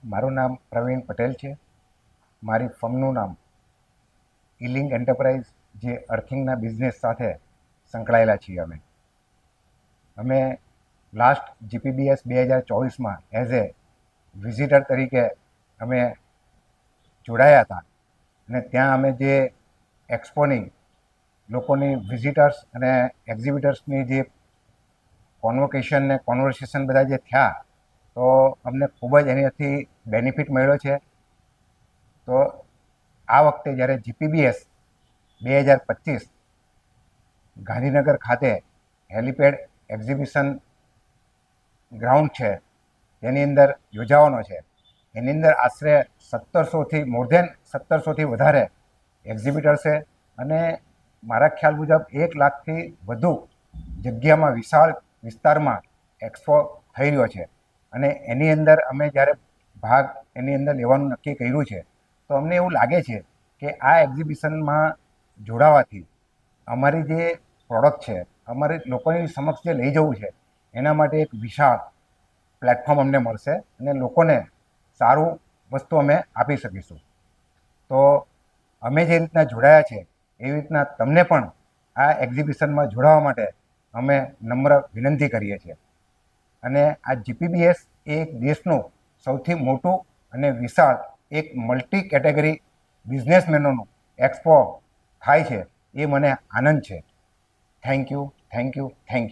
મારું નામ પ્રવીણ પટેલ છે. મારી ફર્મનું નામ ઇલિંગ એન્ટરપ્રાઇઝ, જે અર્થિંગના બિઝનેસ સાથે સંકળાયેલા છીએ. અમે લાસ્ટ જીપીબીએસ 2024માં એઝ એ વિઝિટર તરીકે અમે જોડાયા હતા. અને ત્યાં અમે જે એક્સપોની લોકોની વિઝિટર્સ અને એક્ઝિબિટર્સની જે કોન્વોકેશન ને કોન્વર્સેશન બધા જે થયા, તો અમને ખૂબ જ એનાથી બેનિફિટ મળ્યો છે. તો આ વખતે જ્યારે જીપીબીએસ 2025 ગાંધીનગર ખાતે હેલિપેડ એક્ઝિબિશન ગ્રાઉન્ડ છે, તેની અંદર યોજાવાનો છે. એની અંદર આશરે 1700થી વધારે એક્ઝિબિટર છે. અને મારા ખ્યાલ મુજબ 1 લાખથી વધુ જગ્યામાં, વિશાળ વિસ્તારમાં એક્સપો થઈ રહ્યો છે. અને એની અંદર અમે જ્યારે ભાગ એની અંદર લેવાનું નક્કી કર્યું છે, તો અમને એવું લાગે છે કે આ એક્ઝિબિશનમાં જોડાવાથી અમારી જે પ્રોડક્ટ છે, અમારે લોકોની સમક્ષ જે લઈ જવું છે, એના માટે એક વિશાળ પ્લેટફોર્મ અમને મળશે અને લોકોને સારું વસ્તુ અમે આપી શકીશું. તો અમે જે રીતના જોડાયા છે, એવી રીતના તમને પણ આ એક્ઝિબિશનમાં જોડાવા માટે અમે નમ્ર વિનંતી કરીએ છીએ. અને આ જીપીબીએસ એ એક દેશનું સૌથી મોટું અને વિશાળ એક મલ્ટી કેટેગરી બિઝનેસમેનોનું એક્સપો થાય છે, એ મને આનંદ છે. Thank you.